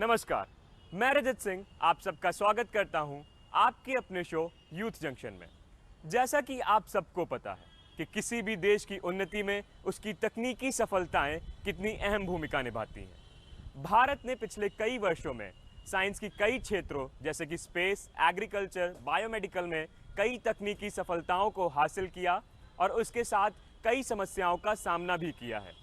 नमस्कार, मैं रजत सिंह आप सबका स्वागत करता हूं आपके अपने शो यूथ जंक्शन में। जैसा कि आप सबको पता है कि किसी भी देश की उन्नति में उसकी तकनीकी सफलताएं कितनी अहम भूमिका निभाती हैं। भारत ने पिछले कई वर्षों में साइंस की कई क्षेत्रों जैसे कि स्पेस, एग्रीकल्चर, बायोमेडिकल में कई तकनीकी सफलताओं को हासिल किया और उसके साथ कई समस्याओं का सामना भी किया है।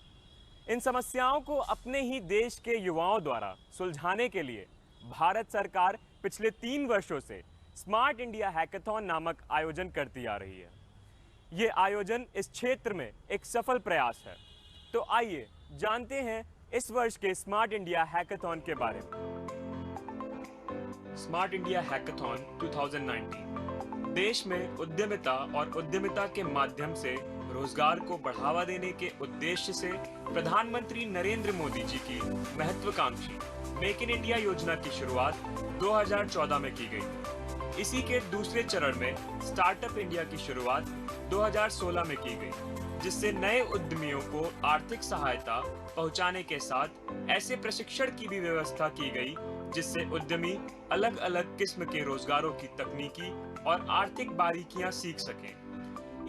इन समस्याओं को अपने ही देश के युवाओं द्वारा सुलझाने के लिए भारत सरकार पिछले 3 वर्षों से स्मार्ट इंडिया हैकाथॉन नामक आयोजन करती आ रही है। ये आयोजन इस क्षेत्र में एक सफल प्रयास है। तो आइए जानते हैं इस वर्ष के स्मार्ट इंडिया हैकाथॉन के बारे में। स्मार्ट इंडिया हैकाथॉन 2019 देश में उद्यमिता और उद्यमिता के माध्यम से रोजगार को बढ़ावा देने के उद्देश्य से प्रधानमंत्री नरेंद्र मोदी जी की महत्वाकांक्षी मेक इन इंडिया योजना की शुरुआत 2014 में की गई। इसी के दूसरे चरण में स्टार्टअप इंडिया की शुरुआत 2016 में की गई, जिससे नए उद्यमियों को आर्थिक सहायता पहुंचाने के साथ ऐसे प्रशिक्षण की भी व्यवस्था की गई जिससे उद्यमी अलग अलग किस्म के रोजगारों की तकनीकी और आर्थिक बारीकियां सीख सकें।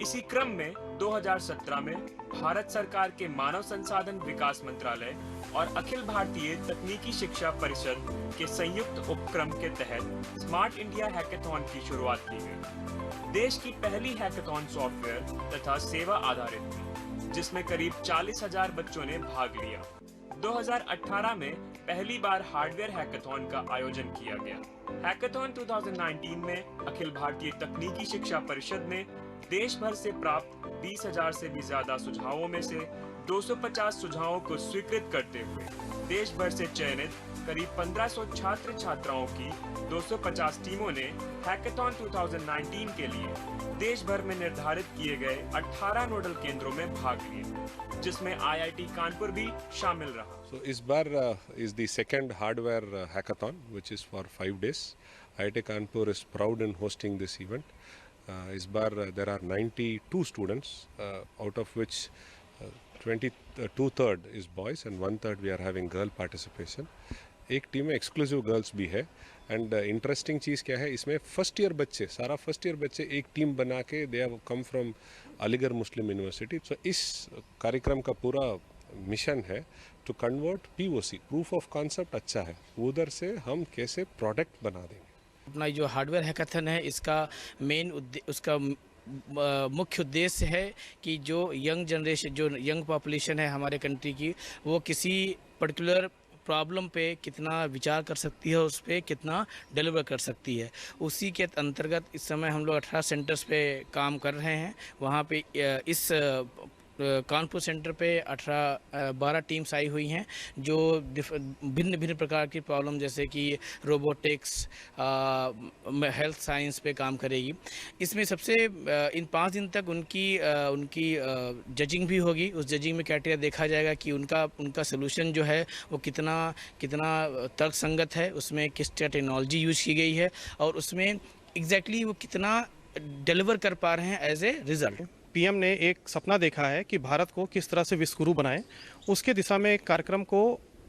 इसी क्रम में 2017 में भारत सरकार के मानव संसाधन विकास मंत्रालय और अखिल भारतीय तकनीकी शिक्षा परिषद के संयुक्त उपक्रम के तहत स्मार्ट इंडिया हैकाथॉन की शुरुआत की गई। देश की पहली हैकाथॉन सॉफ्टवेयर तथा सेवा आधारित थी, जिसमें करीब 40,000 बच्चों ने भाग लिया। 2018 में पहली बार हार्डवेयर हैकाथॉन का आयोजन किया गया। हैकाथॉन 2019 में अखिल भारतीय तकनीकी शिक्षा परिषद ने देश भर से प्राप्त 20,000 से भी ज्यादा सुझावों में से 250 सुझावों को स्वीकृत करते हुए देश भर से चयनित करीब 1500 छात्र छात्राओं की 250 टीमों ने हैकाथॉन 2019 के लिए देश भर में निर्धारित किए गए 18 नोडल केंद्रों में भाग लिए, जिसमें IIT कानपुर भी शामिल रहा। So इस बार is the second hardware hackathon, which is for 5 days. IIT Kanpur is proud in hosting this event. इस बार there are 92 students, out of which 2/3 is boys and 1/3 we are having girl participation. एक team में exclusive girls भी है। And interesting चीज़ क्या है, इसमें first year बच्चे एक टीम बना के they have come from Aligarh Muslim University. So इस कार्यक्रम का पूरा मिशन है to convert POC, proof of concept अच्छा है, उधर से हम कैसे प्रोडक्ट बना देंगे। अपना जो हार्डवेयर हैकाथन है, इसका उसका मुख्य उद्देश्य है कि जो यंग जनरेशन, जो यंग पॉपुलेशन है हमारे कंट्री की, वो किसी पर्टिकुलर प्रॉब्लम पे कितना विचार कर सकती है, उस पर कितना डिलीवर कर सकती है। उसी के अंतर्गत इस समय हम लोग 18 सेंटर्स पे काम कर रहे हैं। वहाँ पे इस कानपुर सेंटर पे 12 टीम्स आई हुई हैं जो भिन्न भिन्न प्रकार की प्रॉब्लम जैसे कि रोबोटिक्स, हेल्थ साइंस पे काम करेगी। इसमें सबसे इन 5 दिन तक उनकी जजिंग भी होगी। उस जजिंग में क्राइटेरिया देखा जाएगा कि उनका सोल्यूशन जो है वो कितना तर्कसंगत है, उसमें किस टेक्नोलॉजी यूज की गई है और उसमें एग्जैक्टली वो कितना डिलीवर कर पा रहे हैं एज ए रिजल्ट। PM ने एक सपना देखा है कि भारत को किस तरह से विश्वगुरु बनाएं। उसके दिशा में एक कार्यक्रम को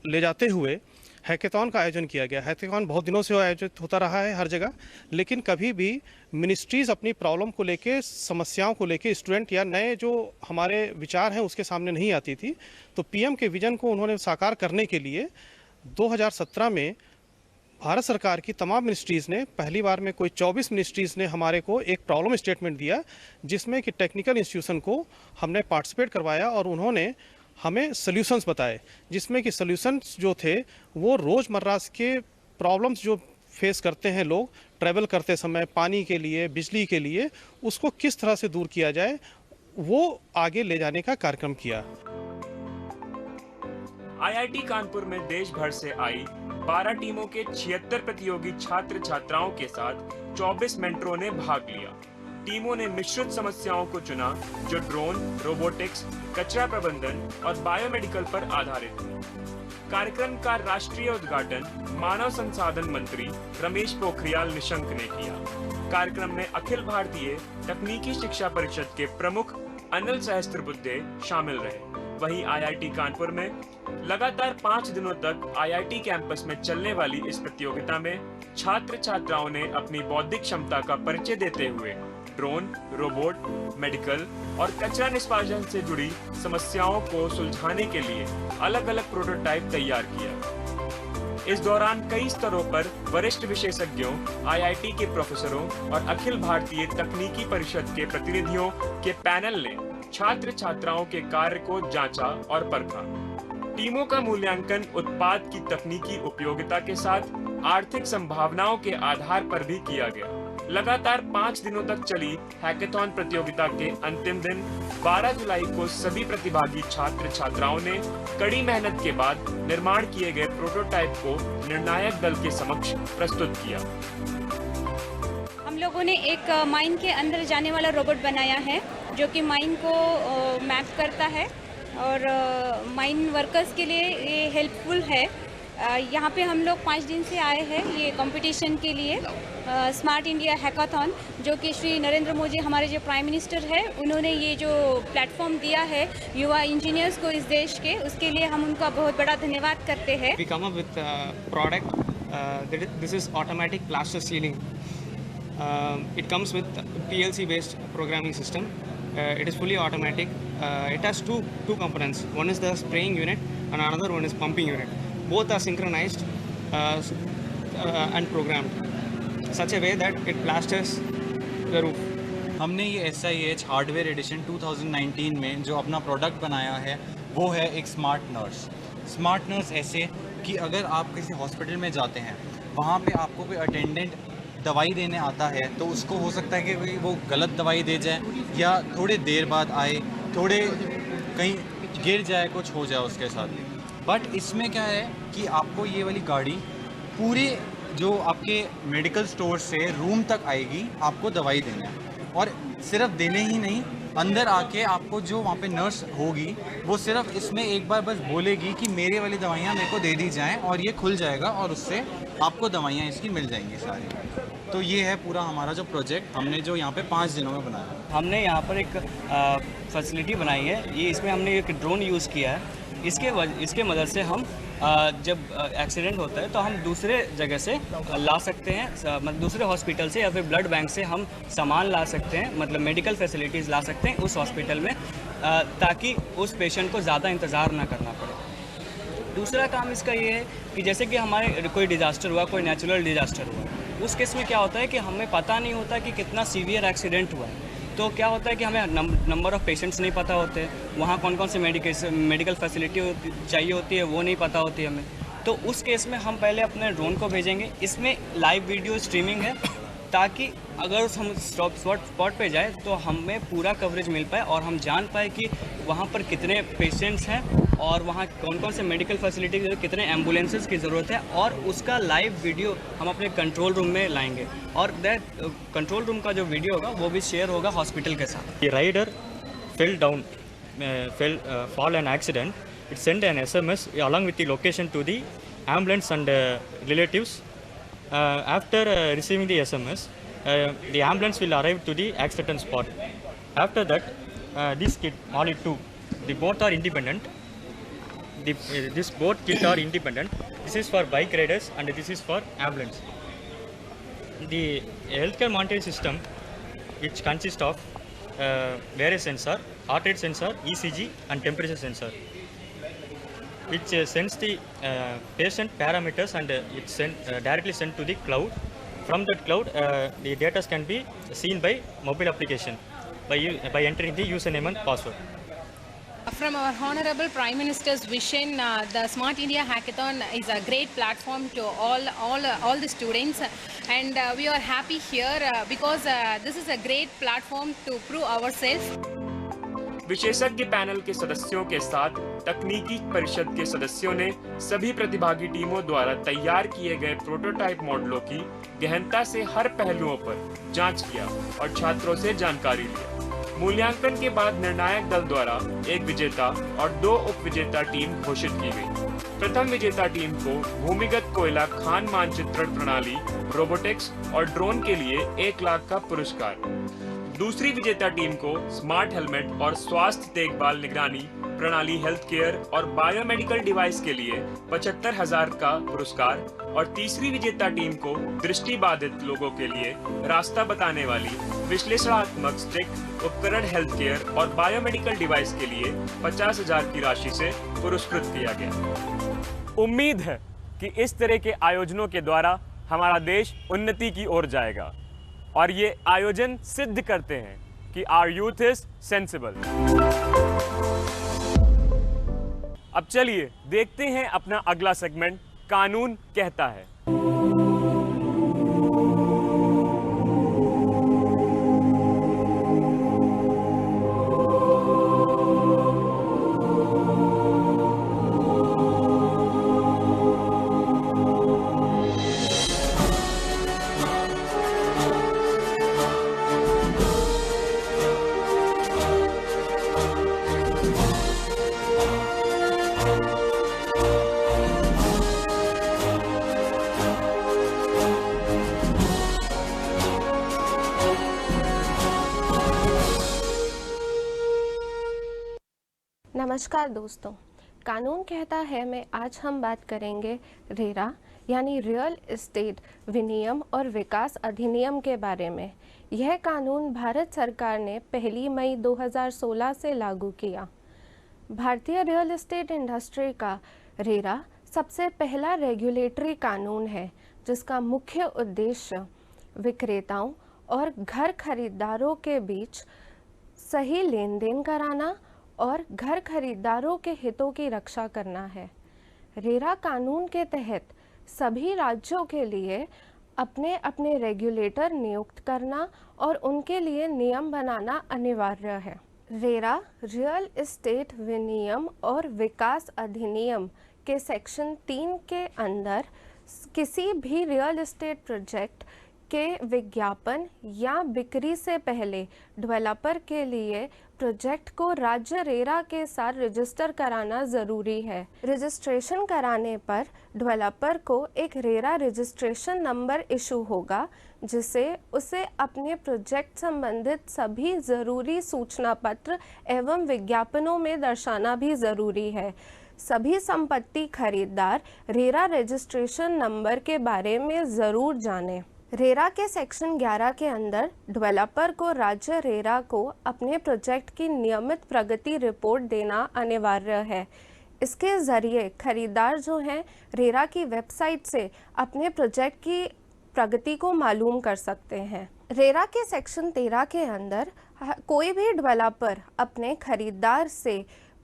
ले जाते हुए हैकाथॉन का आयोजन किया गया। हैकाथॉन बहुत दिनों से आयोजित होता रहा है हर जगह, लेकिन कभी भी मिनिस्ट्रीज़ अपनी प्रॉब्लम को लेके, समस्याओं को लेके स्टूडेंट या नए जो हमारे विचार हैं उसके सामने नहीं आती थी। तो PM के विजन को उन्होंने साकार करने के लिए 2017 में भारत सरकार की तमाम मिनिस्ट्रीज़ ने, पहली बार में कोई 24 मिनिस्ट्रीज़ ने हमारे को एक प्रॉब्लम स्टेटमेंट दिया, जिसमें कि टेक्निकल इंस्टीट्यूशन को हमने पार्टिसिपेट करवाया और उन्होंने हमें सॉल्यूशंस बताए, जिसमें कि सॉल्यूशंस जो थे वो रोज़मर्रा के प्रॉब्लम्स जो फेस करते हैं लोग ट्रैवल करते समय, पानी के लिए, बिजली के लिए, उसको किस तरह से दूर किया जाए, वो आगे ले जाने का कार्यक्रम किया। IIT कानपुर में देश भर से आई 12 टीमों के 76 प्रतियोगी छात्र छात्राओं के साथ 24 मेंटरों ने भाग लिया। टीमों ने मिश्रित समस्याओं को चुना जो ड्रोन, रोबोटिक्स, कचरा प्रबंधन और बायोमेडिकल पर आधारित थी। कार्यक्रम का राष्ट्रीय उद्घाटन मानव संसाधन मंत्री रमेश पोखरियाल निशंक ने किया। कार्यक्रम में अखिल भारतीय तकनीकी शिक्षा परिषद के प्रमुख अनिल सहस्त्रबुद्धे शामिल रहे। वहीं IIT कानपुर में लगातार 5 दिनों तक आईआईटी कैंपस में चलने वाली इस प्रतियोगिता में छात्र छात्राओं ने अपनी बौद्धिक क्षमता का परिचय देते हुए ड्रोन, रोबोट, मेडिकल और कचरा निष्पादन से जुड़ी समस्याओं को सुलझाने के लिए अलग-अलग प्रोटोटाइप तैयार किया। इस दौरान कई स्तरों पर वरिष्ठ विशेषज्ञों, आईआईटी के प्रोफेसरों और अखिल भारतीय तकनीकी परिषद के प्रतिनिधियों के पैनल ने छात्र छात्राओं के कार्य को जांचा और परखा। टीमों का मूल्यांकन उत्पाद की तकनीकी उपयोगिता के साथ आर्थिक संभावनाओं के आधार पर भी किया गया। लगातार 5 दिनों तक चली हैकेथॉन प्रतियोगिता के अंतिम दिन 12 जुलाई को सभी प्रतिभागी छात्र छात्राओं ने कड़ी मेहनत के बाद निर्माण किए गए प्रोटोटाइप को निर्णायक दल के समक्ष प्रस्तुत किया। हम लोगों ने एक माइन के अंदर जाने वाला रोबोट बनाया है जो कि माइन को मैप करता है और माइन वर्कर्स के लिए ये हेल्पफुल है। यहाँ पे हम लोग 5 दिन से आए हैं ये कंपटीशन के लिए स्मार्ट इंडिया हैकाथॉन, जो कि श्री नरेंद्र मोदी हमारे जो प्राइम मिनिस्टर है उन्होंने ये जो प्लेटफॉर्म दिया है युवा इंजीनियर्स को इस देश के, उसके लिए हम उनका बहुत बड़ा धन्यवाद करते हैं। We come up with a product. This is automatic plaster sealing. It comes with PLC based programming system. It is fully automatic. It has two components. One is the spraying unit and another one is pumping unit. Both are synchronized and programmed such a way that it plasters the roof. हमने ये SIH hardware addition 2019 में जो अपना product बनाया है वो है एक स्मार्ट नर्स। स्मार्ट नर्स ऐसे कि अगर आप किसी हॉस्पिटल में जाते हैं, वहाँ पे आपको कोई अटेंडेंट दवाई देने आता है तो उसको हो सकता है कि वो गलत दवाई दे जाए या थोड़े देर बाद आए, थोड़े कहीं गिर जाए, कुछ हो जाए उसके साथ। बट इसमें क्या है कि आपको ये वाली गाड़ी पूरे जो आपके मेडिकल स्टोर से रूम तक आएगी, आपको दवाई देना है और सिर्फ देने ही नहीं, अंदर आके आपको जो वहाँ पे नर्स होगी वो सिर्फ इसमें एक बार बस बोलेगी कि मेरे वाली दवाइयाँ मेरे को दे दी जाएं और ये खुल जाएगा और उससे आपको दवाइयाँ इसकी मिल जाएंगी सारी। तो ये है पूरा हमारा जो प्रोजेक्ट हमने जो यहाँ पे 5 दिनों में बनाया। हमने यहाँ पर एक फैसिलिटी बनाई है, ये इसमें हमने एक ड्रोन यूज़ किया है। इसके मदद से हम जब एक्सीडेंट होता है तो हम दूसरे जगह से ला सकते हैं, मतलब दूसरे हॉस्पिटल से या फिर ब्लड बैंक से हम सामान ला सकते हैं, मतलब मेडिकल फैसिलिटीज़ ला सकते हैं उस हॉस्पिटल में, ताकि उस पेशेंट को ज़्यादा इंतज़ार ना करना पड़े। दूसरा काम इसका ये है कि जैसे कि हमारे कोई डिज़ास्टर हुआ, कोई नेचुरल डिज़ास्टर हुआ, उस केस में क्या होता है कि हमें पता नहीं होता कि कितना सीवियर एक्सीडेंट हुआ है। तो क्या होता है कि हमें नंबर ऑफ़ पेशेंट्स नहीं पता होते, वहाँ कौन कौन से मेडिकल फैसिलिटी चाहिए होती है वो नहीं पता होती हमें। तो उस केस में हम पहले अपने ड्रोन को भेजेंगे, इसमें लाइव वीडियो स्ट्रीमिंग है, ताकि अगर हम स्पॉट पे जाए तो हमें पूरा कवरेज मिल पाए और हम जान पाए कि वहाँ पर कितने पेशेंट्स हैं और वहाँ कौन कौन से मेडिकल फैसिलिटी, कितने एम्बुलेंसेस की ज़रूरत है, और उसका लाइव वीडियो हम अपने कंट्रोल रूम में लाएंगे और दैट कंट्रोल रूम का जो वीडियो होगा वो भी शेयर होगा हॉस्पिटल के साथ। The rider fall an accident. It sent an SMS along with the location to the ambulance and relatives. After receiving the SMS, the ambulance will arrive to the accident spot. After that, this kit, Molly 2, the both are independent. This both kits are independent. This is for bike riders and this is for ambulance. The healthcare monitoring system, which consists of various sensor, heart rate sensor, ECG and temperature sensor, which sends the patient parameters and it's directly sent to the cloud. From that cloud, the data can be seen by mobile application by entering the username and password. From our Honorable Prime Minister's vision, the Smart India Hackathon is a great platform to all the students, and we are happy here because this is a great platform to prove ourselves. विशेषज्ञ panel के सदस्यों के साथ तकनीकी परिषद के सदस्यों ने सभी प्रतिभागी टीमों द्वारा तैयार किए गए प्रोटोटाइप मॉडलों की गहनता से हर पहलुओं पर जांच किया और छात्रों से जानकारी लिया। मूल्यांकन के बाद निर्णायक दल द्वारा एक विजेता और 2 उपविजेता टीम घोषित की गई। प्रथम विजेता टीम को भूमिगत कोयला खान मानचित्रण प्रणाली, रोबोटिक्स और ड्रोन के लिए 1 लाख का पुरस्कार। दूसरी विजेता टीम को स्मार्ट हेलमेट और स्वास्थ्य देखभाल निगरानी प्रणाली हेल्थ केयर और बायोमेडिकल डिवाइस के लिए 75,000 का पुरस्कार और तीसरी विजेता टीम को दृष्टिबाधित लोगों के लिए रास्ता बताने वाली विश्लेषणात्मक स्टिक उपकरण हेल्थ केयर और बायोमेडिकल डिवाइस के लिए 50,000 की राशि से पुरस्कृत किया गया। उम्मीद है कि इस तरह के आयोजनों के द्वारा हमारा देश उन्नति की ओर जाएगा और ये आयोजन सिद्ध करते हैं कि आवर यूथ इज सेंसिबल। अब चलिए देखते हैं अपना अगला सेगमेंट, कानून कहता है। नमस्कार दोस्तों, कानून कहता है में आज हम बात करेंगे रेरा यानी रियल एस्टेट विनियम और विकास अधिनियम के बारे में। यह कानून भारत सरकार ने 1 मई 2016 से लागू किया। भारतीय रियल एस्टेट इंडस्ट्री का रेरा सबसे पहला रेगुलेटरी कानून है जिसका मुख्य उद्देश्य विक्रेताओं और घर खरीदारों के बीच सही लेन देन कराना और घर खरीदारों के हितों की रक्षा करना है। रेरा कानून के तहत सभी राज्यों के लिए अपने अपने रेगुलेटर नियुक्त करना और उनके लिए नियम बनाना अनिवार्य है। रेरा रियल एस्टेट विनियम और विकास अधिनियम के सेक्शन 3 के अंदर किसी भी रियल एस्टेट प्रोजेक्ट के विज्ञापन या बिक्री से पहले डेवलपर के लिए प्रोजेक्ट को राज्य रेरा के साथ रजिस्टर कराना ज़रूरी है। रजिस्ट्रेशन कराने पर डेवलपर को एक रेरा रजिस्ट्रेशन नंबर इशू होगा जिसे उसे अपने प्रोजेक्ट संबंधित सभी ज़रूरी सूचना पत्र एवं विज्ञापनों में दर्शाना भी ज़रूरी है। सभी संपत्ति खरीदार रेरा रजिस्ट्रेशन नंबर के बारे में ज़रूर जानें। रेरा के सेक्शन 11 के अंदर डेवलपर को राज्य रेरा को अपने प्रोजेक्ट की नियमित प्रगति रिपोर्ट देना अनिवार्य है। इसके ज़रिए खरीदार जो हैं रेरा की वेबसाइट से अपने प्रोजेक्ट की प्रगति को मालूम कर सकते हैं। रेरा के सेक्शन 13 के अंदर कोई भी डेवलपर अपने खरीदार से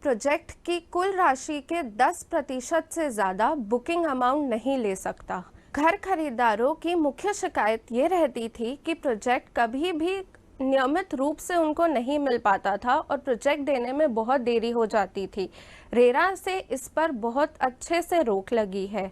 प्रोजेक्ट की कुल राशि के 10% से ज़्यादा बुकिंग अमाउंट नहीं ले सकता। घर खरीदारों की मुख्य शिकायत ये रहती थी कि प्रोजेक्ट कभी भी नियमित रूप से उनको नहीं मिल पाता था और प्रोजेक्ट देने में बहुत देरी हो जाती थी। रेरा से इस पर बहुत अच्छे से रोक लगी है।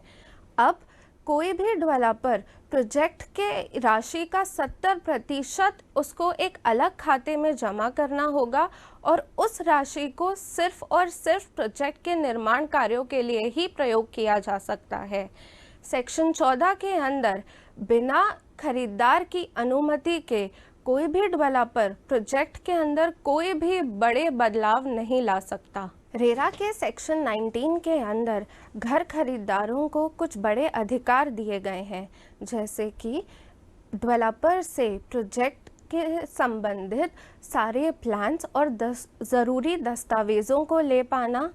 अब कोई भी डेवलपर प्रोजेक्ट के राशि का 70% उसको एक अलग खाते में जमा करना होगा और उस राशि को सिर्फ और सिर्फ प्रोजेक्ट के निर्माण कार्यों के लिए ही प्रयोग किया जा सकता है। सेक्शन 14 के अंदर बिना खरीदार की अनुमति के कोई भी डेवलपर प्रोजेक्ट के अंदर कोई भी बड़े बदलाव नहीं ला सकता। रेरा के सेक्शन 19 के अंदर घर खरीदारों को कुछ बड़े अधिकार दिए गए हैं, जैसे कि डेवलपर से प्रोजेक्ट के संबंधित सारे प्लान्स और ज़रूरी दस्तावेज़ों को ले पाना,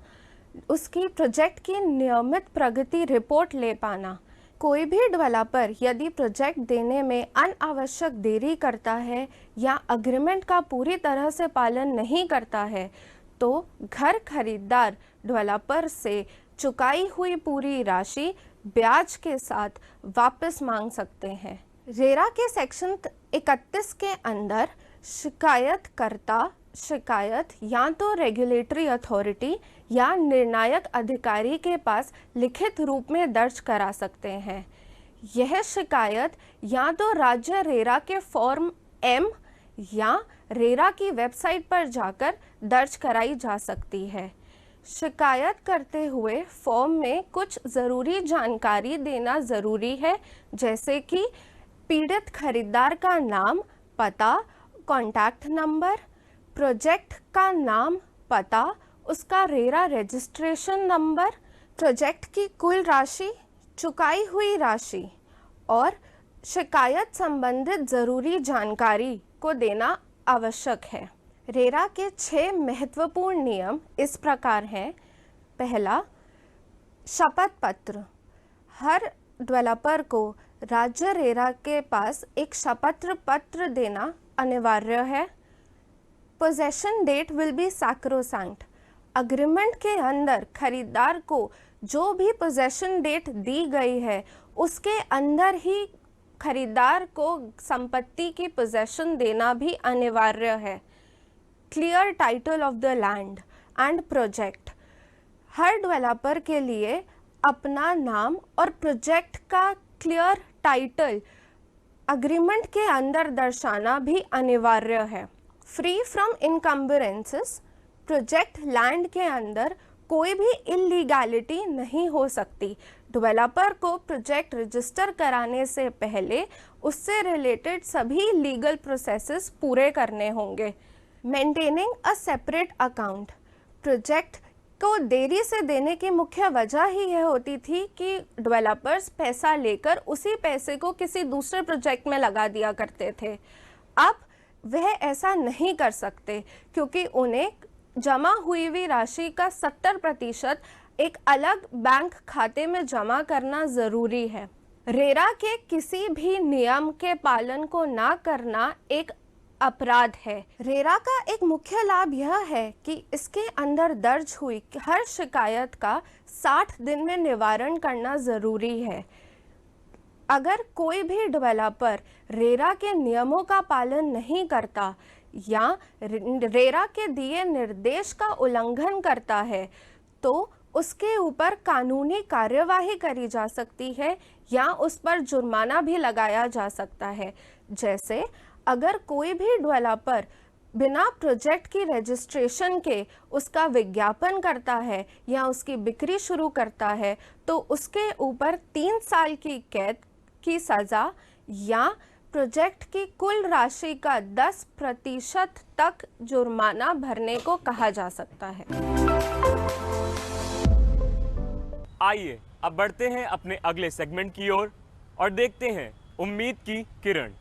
उसकी प्रोजेक्ट की नियमित प्रगति रिपोर्ट ले पाना। कोई भी डेवलपर यदि प्रोजेक्ट देने में अनावश्यक देरी करता है या अग्रीमेंट का पूरी तरह से पालन नहीं करता है तो घर खरीदार डेवलपर से चुकाई हुई पूरी राशि ब्याज के साथ वापस मांग सकते हैं। रेरा के सेक्शन 31 के अंदर शिकायतकर्ता शिकायत या तो रेगुलेटरी अथॉरिटी या निर्णायक अधिकारी के पास लिखित रूप में दर्ज करा सकते हैं। यह शिकायत या तो राज्य रेरा के फॉर्म M या रेरा की वेबसाइट पर जाकर दर्ज कराई जा सकती है। शिकायत करते हुए फॉर्म में कुछ ज़रूरी जानकारी देना ज़रूरी है, जैसे कि पीड़ित खरीदार का नाम, पता, कॉन्टैक्ट नंबर, प्रोजेक्ट का नाम, पता, उसका रेरा रजिस्ट्रेशन नंबर, प्रोजेक्ट की कुल राशि, चुकाई हुई राशि और शिकायत संबंधित ज़रूरी जानकारी को देना आवश्यक है। रेरा के 6 महत्वपूर्ण नियम इस प्रकार हैं। पहला, शपथ पत्र। हर डेवलपर को राज्य रेरा के पास एक शपथ पत्र देना अनिवार्य है। Possession date will be sacrosanct. Agreement के अंदर खरीदार को जो भी पोजेशन डेट दी गई है उसके अंदर ही खरीदार को संपत्ति की पोजेशन देना भी अनिवार्य है। Clear title of the land and project. Her developer के लिए अपना नाम और प्रोजेक्ट का क्लियर टाइटल अग्रीमेंट के अंदर दर्शाना भी अनिवार्य है। Free from इनकम्बरेंसेस। प्रोजेक्ट लैंड के अंदर कोई भी इलीगैलिटी नहीं हो सकती। डेवलपर को प्रोजेक्ट रजिस्टर कराने से पहले उससे रिलेटेड सभी लीगल प्रोसेसेस पूरे करने होंगे। Maintaining a separate account. Project को देरी से देने की मुख्य वजह ही यह होती थी कि डेवलपर्स पैसा लेकर उसी पैसे को किसी दूसरे प्रोजेक्ट में लगा दिया करते थे। अब वह ऐसा नहीं कर सकते क्योंकि उन्हें जमा हुई राशि का 70% एक अलग बैंक खाते में जमा करना ज़रूरी है। रेरा के किसी भी नियम के पालन को ना करना एक अपराध है। रेरा का एक मुख्य लाभ यह है कि इसके अंदर दर्ज हुई हर शिकायत का 60 दिन में निवारण करना ज़रूरी है। अगर कोई भी डेवलपर रेरा के नियमों का पालन नहीं करता या रेरा के दिए निर्देश का उल्लंघन करता है तो उसके ऊपर कानूनी कार्यवाही करी जा सकती है या उस पर जुर्माना भी लगाया जा सकता है। जैसे अगर कोई भी डेवलपर बिना प्रोजेक्ट की रजिस्ट्रेशन के उसका विज्ञापन करता है या उसकी बिक्री शुरू करता है तो उसके ऊपर 3 साल की कैद की सज़ा या प्रोजेक्ट की कुल राशि का 10% तक जुर्माना भरने को कहा जा सकता है। आइए अब बढ़ते हैं अपने अगले सेगमेंट की ओर और देखते हैं उम्मीद की किरण।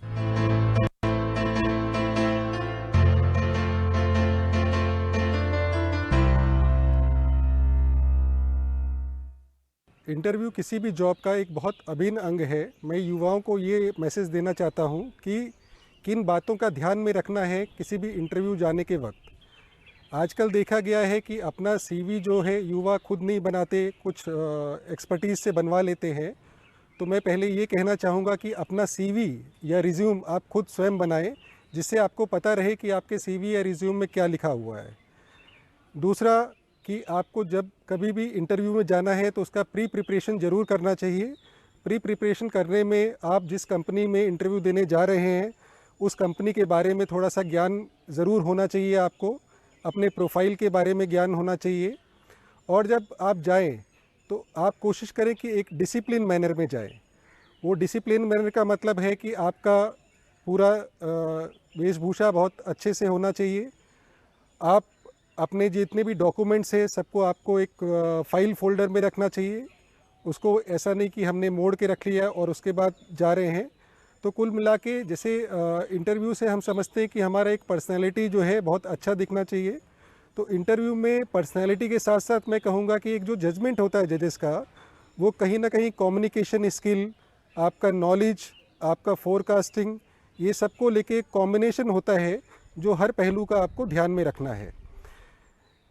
इंटरव्यू किसी भी जॉब का एक बहुत अभिन्न अंग है। मैं युवाओं को ये मैसेज देना चाहता हूँ कि किन बातों का ध्यान में रखना है किसी भी इंटरव्यू जाने के वक्त। आजकल देखा गया है कि अपना सीवी जो है युवा खुद नहीं बनाते, कुछ एक्सपर्टीज़ से बनवा लेते हैं। तो मैं पहले ये कहना चाहूँगा कि अपना सीवी या रिज्यूम आप खुद स्वयं बनाएं, जिससे आपको पता रहे कि आपके सीवी या रिज्यूम में क्या लिखा हुआ है। दूसरा कि आपको जब कभी भी इंटरव्यू में जाना है तो उसका प्री प्रिपरेशन ज़रूर करना चाहिए। प्री प्रिपरेशन करने में आप जिस कंपनी में इंटरव्यू देने जा रहे हैं उस कंपनी के बारे में थोड़ा सा ज्ञान ज़रूर होना चाहिए। आपको अपने प्रोफाइल के बारे में ज्ञान होना चाहिए। और जब आप जाएं तो आप कोशिश करें कि एक डिसिप्लिन मैनर में जाएं। वो डिसिप्लिन मैनर का मतलब है कि आपका पूरा वेशभूषा बहुत अच्छे से होना चाहिए। आप अपने जितने भी डॉक्यूमेंट्स हैं सबको आपको एक फ़ाइल फोल्डर में रखना चाहिए। उसको ऐसा नहीं कि हमने मोड़ के रख लिया और उसके बाद जा रहे हैं। तो कुल मिला के जैसे इंटरव्यू से हम समझते हैं कि हमारा एक पर्सनैलिटी जो है बहुत अच्छा दिखना चाहिए। तो इंटरव्यू में पर्सनैलिटी के साथ साथ मैं कहूँगा कि एक जो जजमेंट होता है जजेस का, वो कहीं ना कहीं कम्युनिकेशन स्किल, आपका नॉलेज, आपका फोरकास्टिंग, ये सबको लेके एक कॉम्बिनेशन होता है जो हर पहलू का आपको ध्यान में रखना है।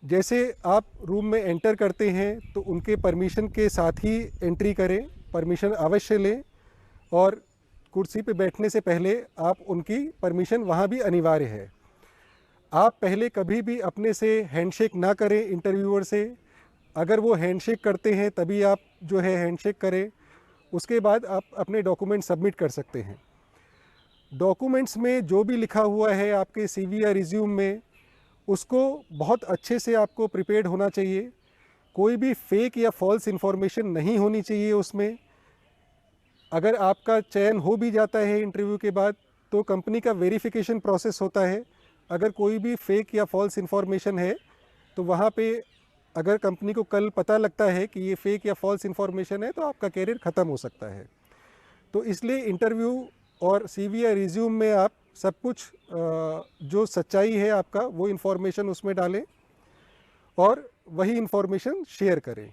जैसे आप रूम में एंटर करते हैं तो उनके परमिशन के साथ ही एंट्री करें, परमिशन अवश्य लें। और कुर्सी पे बैठने से पहले आप उनकी परमिशन वहाँ भी अनिवार्य है। आप पहले कभी भी अपने से हैंडशेक ना करें इंटरव्यूअर से। अगर वो हैंडशेक करते हैं तभी आप जो है हैंडशेक करें। उसके बाद आप अपने डॉक्यूमेंट सबमिट कर सकते हैं। डॉक्यूमेंट्स में जो भी लिखा हुआ है आपके सीवी या रिज्यूम में, उसको बहुत अच्छे से आपको प्रिपेयर्ड होना चाहिए। कोई भी फेक या फॉल्स इन्फॉर्मेशन नहीं होनी चाहिए उसमें। अगर आपका चयन हो भी जाता है इंटरव्यू के बाद तो कंपनी का वेरिफिकेशन प्रोसेस होता है। अगर कोई भी फेक या फॉल्स इन्फॉर्मेशन है तो वहाँ पे अगर कंपनी को कल पता लगता है कि ये फेक या फॉल्स इन्फॉर्मेशन है तो आपका कैरियर ख़त्म हो सकता है। तो इसलिए इंटरव्यू और CV या रिज्यूम में आप सब कुछ जो सच्चाई है आपका वो इन्फॉर्मेशन उसमें डालें और वही इन्फॉर्मेशन शेयर करें।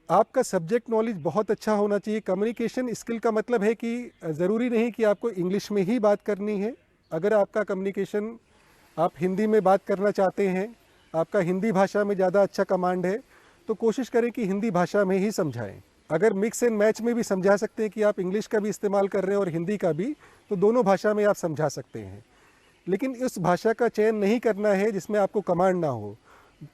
आपका सब्जेक्ट नॉलेज बहुत अच्छा होना चाहिए। कम्युनिकेशन स्किल का मतलब है कि ज़रूरी नहीं कि आपको इंग्लिश में ही बात करनी है। अगर आपका कम्युनिकेशन आप हिंदी में बात करना चाहते हैं, आपका हिंदी भाषा में ज़्यादा अच्छा कमांड है, तो कोशिश करें कि हिंदी भाषा में ही समझाएं। अगर मिक्स एंड मैच में भी समझा सकते हैं कि आप इंग्लिश का भी इस्तेमाल कर रहे हैं और हिंदी का भी, तो दोनों भाषा में आप समझा सकते हैं। लेकिन इस भाषा का चयन नहीं करना है जिसमें आपको कमांड ना हो।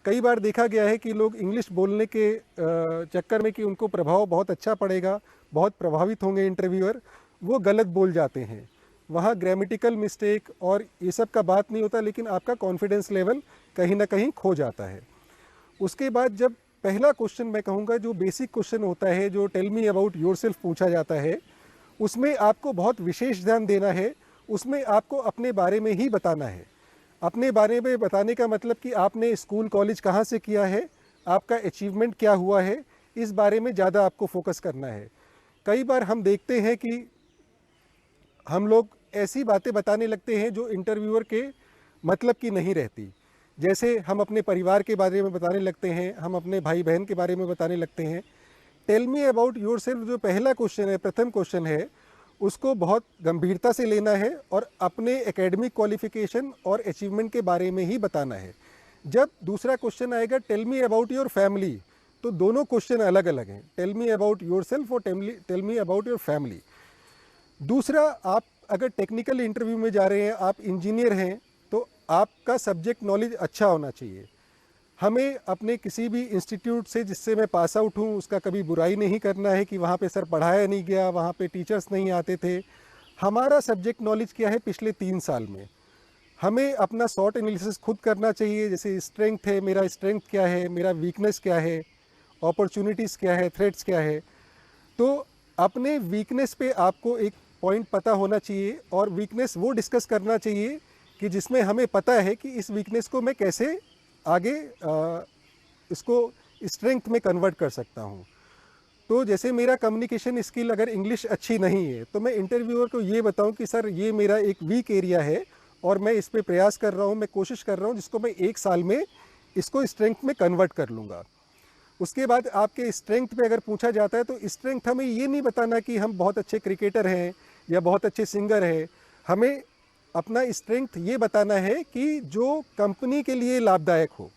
कई बार देखा गया है कि लोग इंग्लिश बोलने के चक्कर में कि उनको प्रभाव बहुत अच्छा पड़ेगा, बहुत प्रभावित होंगे इंटरव्यूअर, वो गलत बोल जाते हैं। वहाँ ग्रामेटिकल मिस्टेक और ये सब का बात नहीं होता, लेकिन आपका कॉन्फिडेंस लेवल कहीं ना कहीं खो जाता है। उसके बाद जब पहला क्वेश्चन मैं कहूँगा जो बेसिक क्वेश्चन होता है, जो टेल मी अबाउट योरसेल्फ पूछा जाता है, उसमें आपको बहुत विशेष ध्यान देना है। उसमें आपको अपने बारे में ही बताना है। अपने बारे में बताने का मतलब कि आपने स्कूल कॉलेज कहाँ से किया है, आपका अचीवमेंट क्या हुआ है, इस बारे में ज़्यादा आपको फोकस करना है। कई बार हम देखते हैं कि हम लोग ऐसी बातें बताने लगते हैं जो इंटरव्यूअर के मतलब की नहीं रहती। जैसे हम अपने परिवार के बारे में बताने लगते हैं, हम अपने भाई बहन के बारे में बताने लगते हैं। टेल मी अबाउट योरसेल्फ जो पहला क्वेश्चन है, प्रथम क्वेश्चन है, उसको बहुत गंभीरता से लेना है और अपने एकेडमिक क्वालिफिकेशन और अचीवमेंट के बारे में ही बताना है। जब दूसरा क्वेश्चन आएगा tell me about your family, तो दोनों क्वेश्चन अलग अलग हैं। टेल मी अबाउट योरसेल्फ और tell me about your family. दूसरा, आप अगर टेक्निकल इंटरव्यू में जा रहे हैं, आप इंजीनियर हैं, तो आपका सब्जेक्ट नॉलेज अच्छा होना चाहिए। हमें अपने किसी भी इंस्टीट्यूट से जिससे मैं पास आउट हूँ उसका कभी बुराई नहीं करना है कि वहाँ पे सर पढ़ाया नहीं गया, वहाँ पे टीचर्स नहीं आते थे। हमारा सब्जेक्ट नॉलेज क्या है पिछले 3 साल में, हमें अपना शॉर्ट एनालिसिस खुद करना चाहिए। जैसे स्ट्रेंथ है, मेरा स्ट्रेंथ क्या है, मेरा वीकनेस क्या है, अपॉर्चुनिटीज़ क्या है, थ्रेट्स क्या है। तो अपने वीकनेस पे आपको एक पॉइंट पता होना चाहिए और वीकनेस वो डिस्कस करना चाहिए कि जिसमें हमें पता है कि इस वीकनेस को मैं कैसे आगे इसको स्ट्रेंथ में कन्वर्ट कर सकता हूँ। तो जैसे मेरा कम्युनिकेशन स्किल अगर इंग्लिश अच्छी नहीं है तो मैं इंटरव्यूअर को ये बताऊँ कि सर ये मेरा एक वीक एरिया है और मैं इस पर प्रयास कर रहा हूँ, मैं कोशिश कर रहा हूँ जिसको मैं 1 साल में इसको स्ट्रेंथ में कन्वर्ट कर लूँगा। उसके बाद आपके स्ट्रेंथ पे अगर पूछा जाता है तो स्ट्रेंथ हमें ये नहीं बताना कि हम बहुत अच्छे क्रिकेटर हैं या बहुत अच्छे सिंगर हैं। हमें अपना स्ट्रेंथ ये बताना है कि जो कंपनी के लिए लाभदायक हो।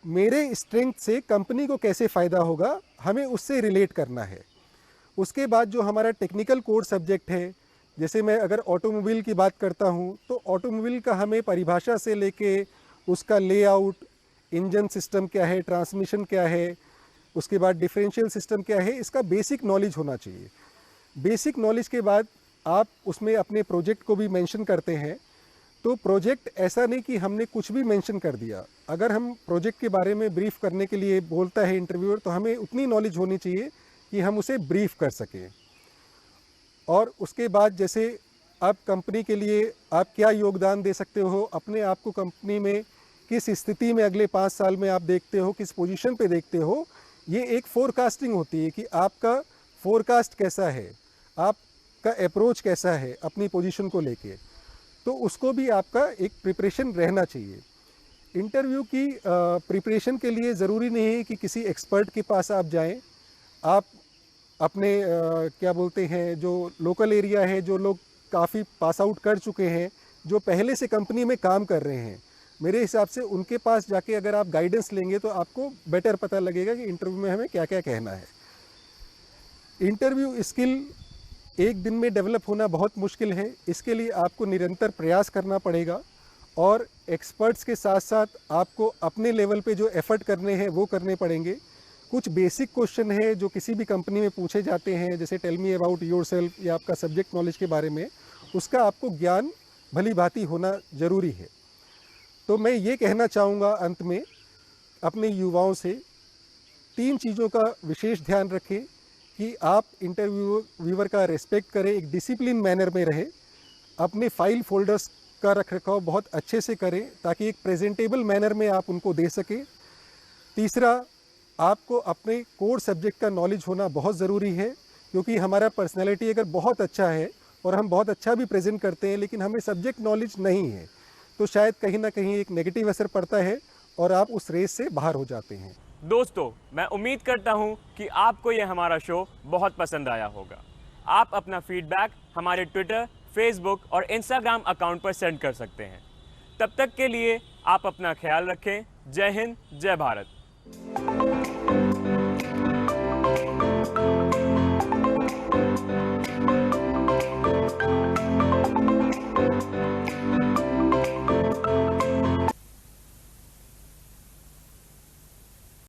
मेरे स्ट्रेंथ से कंपनी को कैसे फ़ायदा होगा, हमें उससे रिलेट करना है। उसके बाद जो हमारा टेक्निकल कोर सब्जेक्ट है, जैसे मैं अगर ऑटोमोबाइल की बात करता हूँ तो ऑटोमोबाइल का हमें परिभाषा से लेके उसका लेआउट, इंजन सिस्टम क्या है, ट्रांसमिशन क्या है, उसके बाद डिफरेंशियल सिस्टम क्या है, इसका बेसिक नॉलेज होना चाहिए। बेसिक नॉलेज के बाद आप उसमें अपने प्रोजेक्ट को भी मेंशन करते हैं। तो प्रोजेक्ट ऐसा नहीं कि हमने कुछ भी मेंशन कर दिया। अगर हम प्रोजेक्ट के बारे में ब्रीफ करने के लिए बोलता है इंटरव्यूअर, तो हमें उतनी नॉलेज होनी चाहिए कि हम उसे ब्रीफ कर सकें। और उसके बाद जैसे आप कंपनी के लिए आप क्या योगदान दे सकते हो, अपने आप को कंपनी में किस स्थिति में अगले 5 साल में आप देखते हो, किस पोजीशन पे देखते हो, ये एक फोरकास्टिंग होती है कि आपका फोरकास्ट कैसा है, आपका अप्रोच कैसा है अपनी पोजीशन को लेके। तो उसको भी आपका एक प्रिपरेशन रहना चाहिए। इंटरव्यू की प्रिपरेशन के लिए ज़रूरी नहीं है कि किसी एक्सपर्ट के पास आप जाएं। आप अपने क्या बोलते हैं, जो लोकल एरिया है, जो लोग काफ़ी पास आउट कर चुके हैं, जो पहले से कंपनी में काम कर रहे हैं, मेरे हिसाब से उनके पास जाके अगर आप गाइडेंस लेंगे तो आपको बेटर पता लगेगा कि इंटरव्यू में हमें क्या क्या कहना है। इंटरव्यू स्किल एक दिन में डेवलप होना बहुत मुश्किल है। इसके लिए आपको निरंतर प्रयास करना पड़ेगा और एक्सपर्ट्स के साथ साथ आपको अपने लेवल पे जो एफर्ट करने हैं वो करने पड़ेंगे। कुछ बेसिक क्वेश्चन है जो किसी भी कंपनी में पूछे जाते हैं, जैसे टेल मी अबाउट योरसेल्फ या आपका सब्जेक्ट नॉलेज के बारे में, उसका आपको ज्ञान भली भांति होना ज़रूरी है। तो मैं ये कहना चाहूँगा अंत में अपने युवाओं से 3 चीज़ों का विशेष ध्यान रखें कि आप इंटरव्यूअर का रेस्पेक्ट करें, एक डिसिप्लिन मैनर में रहें, अपने फाइल फोल्डर्स उसका रखरखाव बहुत अच्छे से करें ताकि एक प्रेजेंटेबल मैनर में आप उनको दे सकें। तीसरा, आपको अपने कोर सब्जेक्ट का नॉलेज होना बहुत ज़रूरी है, क्योंकि हमारा पर्सनैलिटी अगर बहुत अच्छा है और हम बहुत अच्छा भी प्रेजेंट करते हैं लेकिन हमें सब्जेक्ट नॉलेज नहीं है तो शायद कहीं ना कहीं एक नेगेटिव असर पड़ता है और आप उस रेस से बाहर हो जाते हैं। दोस्तों, मैं उम्मीद करता हूं कि आपको यह हमारा शो बहुत पसंद आया होगा। आप अपना फीडबैक हमारे ट्विटर, फेसबुक और इंस्टाग्राम अकाउंट पर सेंड कर सकते हैं। तब तक के लिए आप अपना ख्याल रखें। जय हिंद, जय भारत।